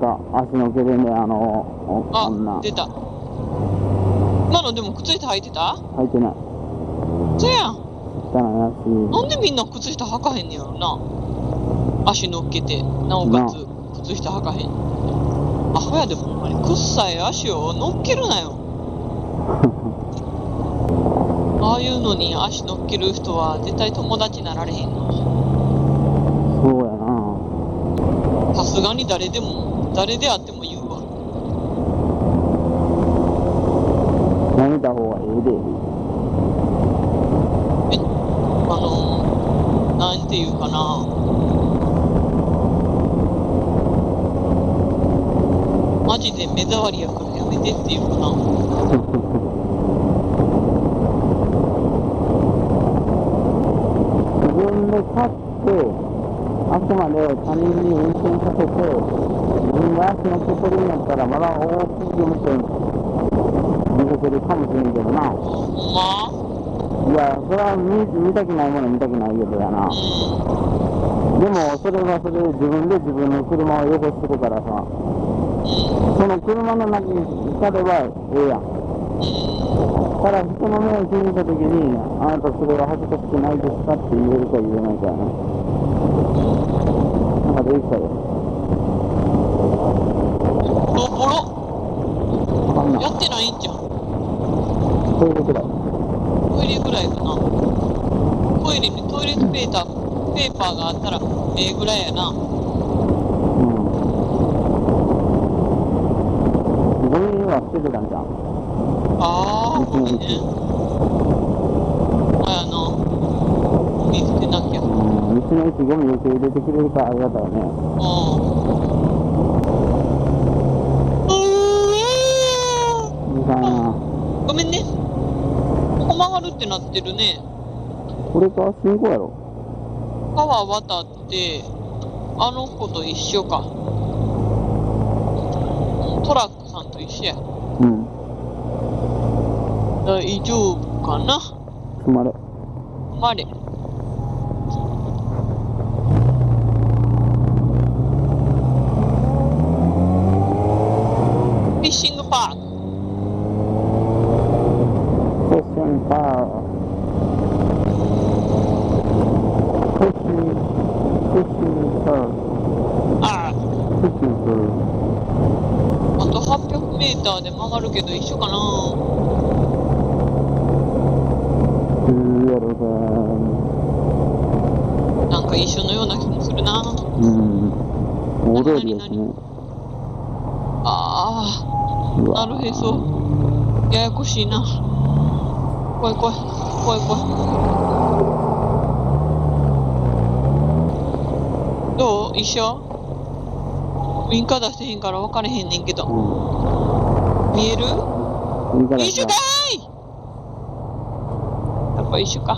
た足の毛でね、あ、女。出た。今のでも靴下履いてた？履いてない。そやん。汚い足。なんでみんな靴下履かへんねやろな。足乗っけて、なおかつ靴下履かへん。アホやでほんまに。くっさい足を乗っけるなよ。ああいうのに足乗っける人は絶対友達になられへんの。そうやな。さすがに誰であっても言うわ。やめた方がええで。なんていうかな。マジで目障りやからやめてっていうかな。自分で買って、あくまで他人に運転させて、自分が足のっけてるんやったら、まだ大きい事務所に見せてるかもしれんけどな。ほんま？いや、それは見たくないものは見たくないけどやな。でも、それはそれで自分で自分の車を汚してるからさ、その車の中にかればええやん。ただ、人の目を気にしたときに、あなたそれは恥ずかしくないですかって言えるか言えないかやな。なんかできたよ。ボロわかんない。やってないんじゃん。トイレくらい。トイレぐらいかな。トイレにトイレットペーパーがあったらええぐらいやな。ゴミは捨ててたんじゃん。ああ、ごめんね。あやな。ゴミ捨てなきゃ。道の駅ゴミ受け入れてくれるからありがたいね。うざいな。ごめんね。ここ曲がるってなってるね。これか信号やろ。川渡ってあの子と一緒か。トラックさんと一緒や。うん。大丈夫かな。止まれ。止まれ。フィッシングパーク。フィッシングパーク。フィッシングパーク。ああ。フィッシングパーク。あと800メーターで曲がるけど一緒かな。やろか。なんか一緒のような気もするな。大通りですね。ああ、なるへそ。ややこしいな。怖い怖い。怖い怖い。どう？一緒？ウインカー出してへんから分かれへんねんけど。見える？一緒かーい！やっぱ一緒か。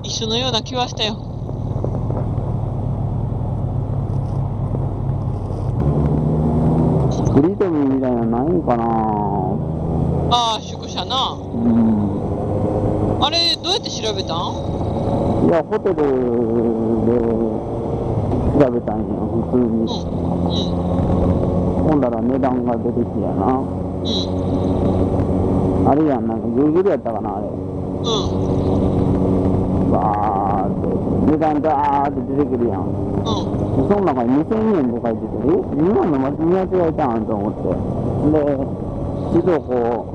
一緒のような気はしたよ。フリートミーみたいなのないんかな。ああ、宿舎な。あれ、どうやって調べたん？いや、ホテルで調べたんよ、普通に。ほんだら値段が出てきやな。あれやん、なんか Google やったかな、あれ。バーって、値段ダーって出てくるやん。その中に2000円って書いてて、2万の見間違えたんと思って。で、地図をこう、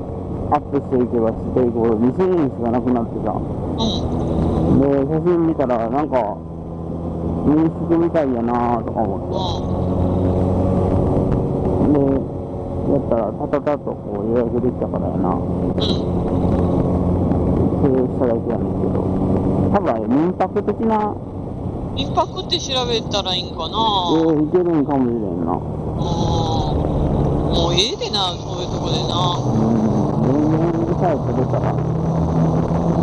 アップしていけばしていこう、2000円しかなくなってた。で、写真見たら、なんか、民宿みたいやなとか思って。で、やったら、たたたっとこう予約できたからやな。経営しただけやねんけど。多分あれ、民泊的な。民泊って調べたらいいんかな。いけるんかもしれんな。もうええでな、そういうとこでな。全然さえ取れたら。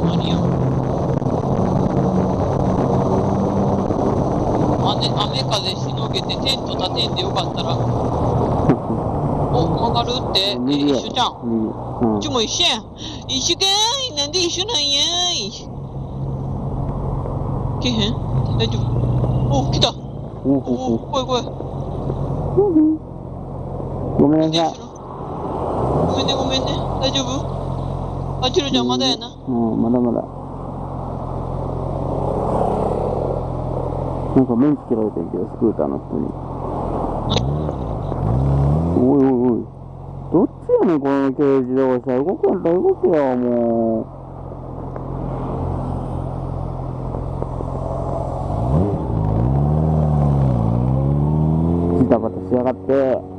何や。雨風しのげてテント立てんでよかったら。お、曲がるって、一緒じゃん。うちも一緒やん。一緒かーい。なんで一緒なんやーい。来へん？大丈夫？お、来た。お、怖い怖い。ごめんなさい。ごめんね、ごめんね。大丈夫？あ、チロちゃんまだやな。まだまだ。なんか目つけられてんけど、スクーターの人に。おいおいおい。どっちやねん、この軽自動車。動くんだ、動けよ、もう。ジタバタしやがって。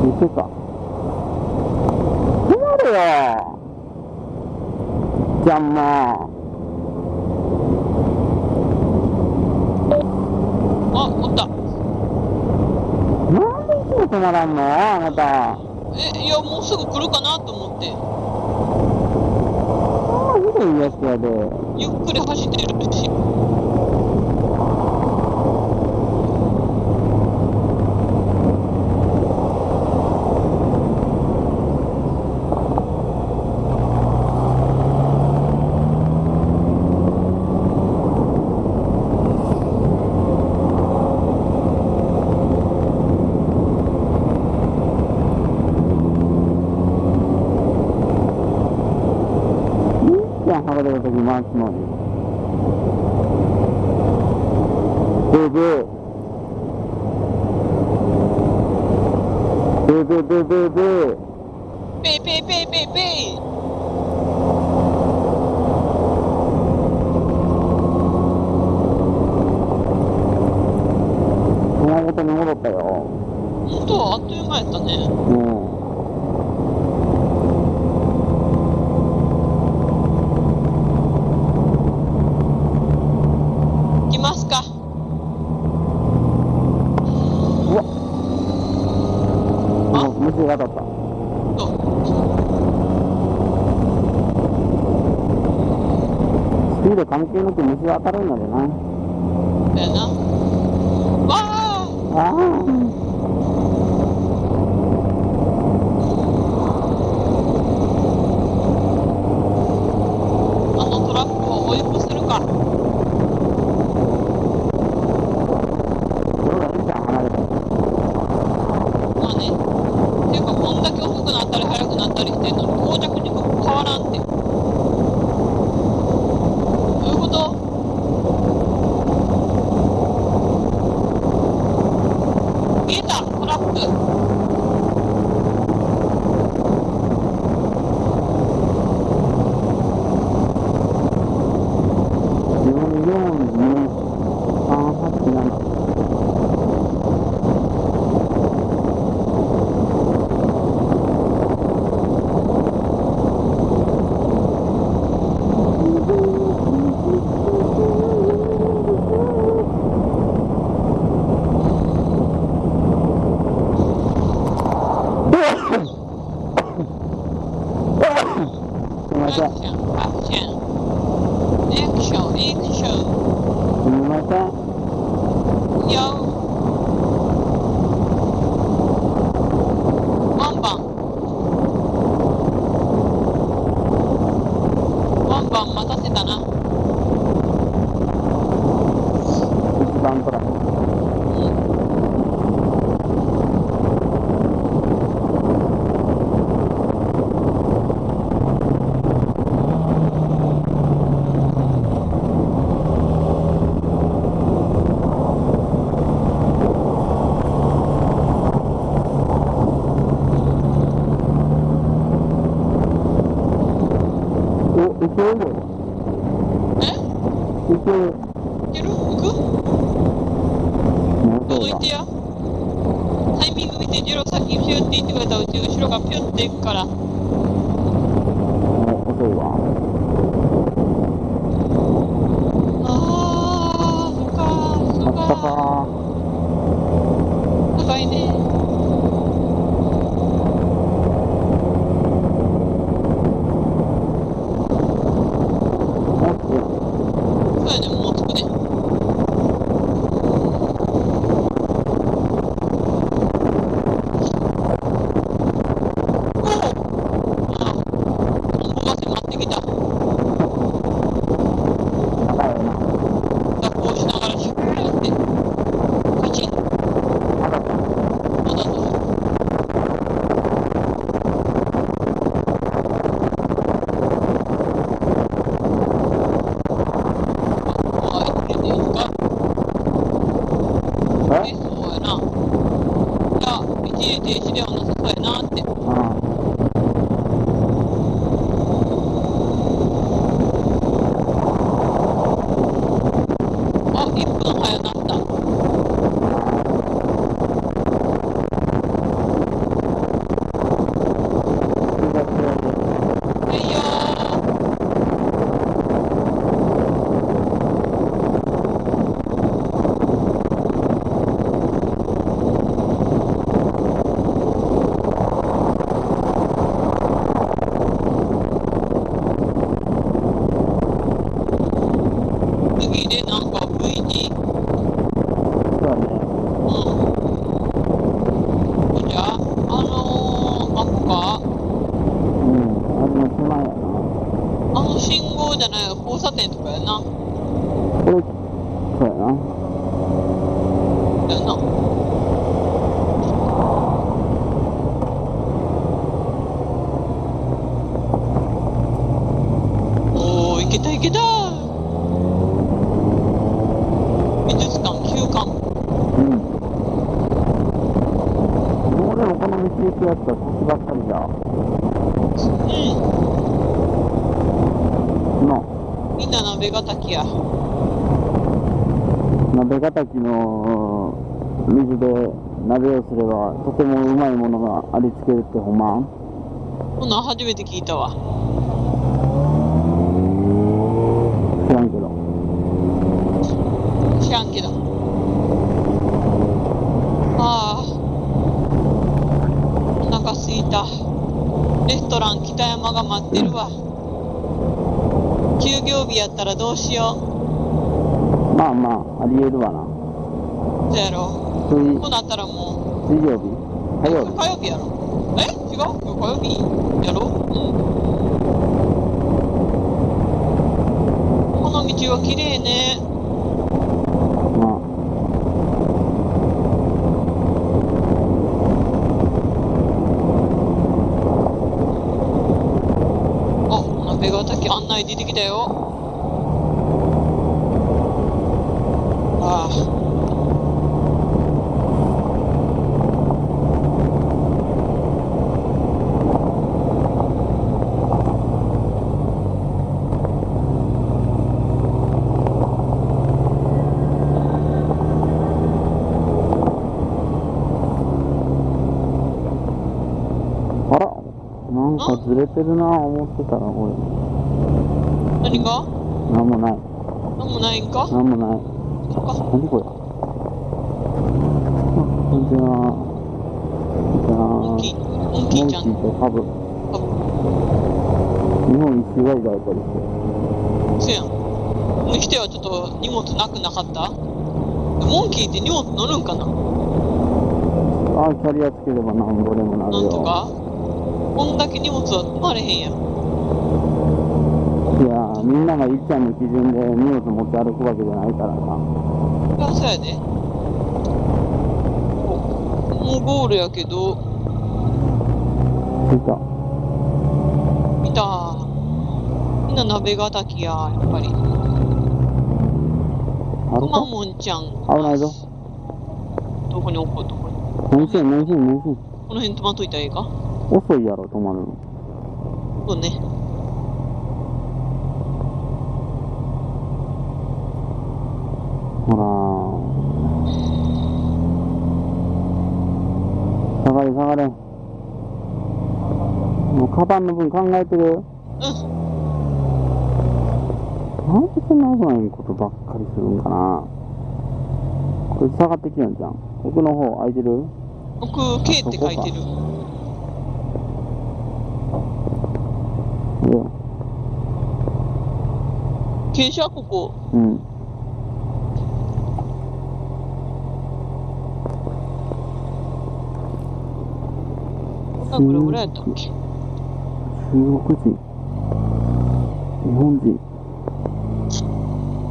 店か。止まれよ。じゃんまあ、おった。なんでいつも止まらんのあなた。いや、もうすぐ来るかなと思って。ひどいやつやで。ゆっくり走ってるし。剥がれた時回すのに。ブーブー。ブーブーブーブーブー。ペイペイペイペイペイ。熊本に戻ったよ。本当はあっという間やったね。行きますか。うわっ。虫が当たった。スピード関係なく虫が当たるんだよな。だよな。わああ。あのトラックを追い越せるか。どうだ、いいじゃん、離れて。まあね。っていうか、こんだけ遅くなったり速くなったりしてんのに到着時刻変わらんって。どういうこと？見えた、トラック。アクション、アクション。エクション、エクション。すみません。いや。ワンバン。ワンバン待たせたな。一番トラック。行けるよ。え？行ける。行ける？行く？どこ行ってや。タイミング見て、ジローさっきピューって言ってくれたうち、後ろがピュって行くから。遅いわ。あー、そっかー、そっかー。高いね。そうやね、もうくの早なった。はいよー。次でなんか V 字。そうだね。じゃあ、あこかあれの手前やな。信号じゃない交差点とかやな。これ、そうやな。だよな。おー、いけたいけた。美術館休館。俺もこの道行くやつは先ばっかりだ。みんな鍋ヶ滝や。鍋ヶ滝の水で鍋をすればとてもうまいものがありつけるってほんま？こんなん初めて聞いたわ。知らんけど。知らんけど。ああ、お腹すいた。レストラン北山が待ってるわ。休業日やったらどうしよまあまあ、ありえるわな。う。そやろ。水こうなったらも曜日火曜う、日火曜日やろ。違う今日火曜日やろ。この道は綺麗ね。まあ、鍋ヶ滝案内出てきたよ。ああ。あら、なんかずれてるなぁ思ってたら俺。何がなんもない。なんもないんか。なんもない。そっか。何これ。こんにちは。モンキー、モンキーちゃん。モンキーとハブ。日本一周ワイダーやったりして。せやん。にしてはちょっと荷物なくなかった？モンキーって荷物乗るんかな？ああ、キャリアつければなんぼでもなるよ。なんとかこんだけ荷物は積まれへんやん。いやー、みんながいっちゃんの基準で荷物持ち歩くわけじゃないからさ。そうやで。もうゴールやけど。着いた。見た。みんな鍋ヶ滝や、やっぱり。くまモンちゃん。危ないぞ。どこに置こう、どこに。何してん何してん何してん。この辺止まっといたらええか？遅いやろ、止まるの。そうね。ほらー。下がれ下がれ。もうカバンの分考えてる？うん。なんでそんな危ないことばっかりするんかな。これ下がってきたんじゃん。奥の方空いてる？奥、K って書いてる。いや。傾斜ここ。うん。これぐらいやったっけ？中国人。日本人。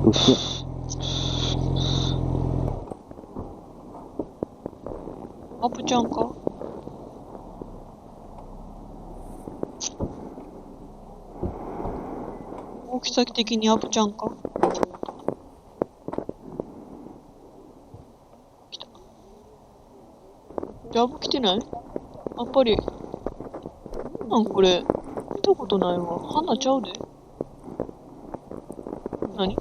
どっちや。アップちゃんか？大きさ的にアップちゃんか？来た。じゃあアップ来てない？やっぱり。なんこれ。見たことないわ。花ちゃうで。何？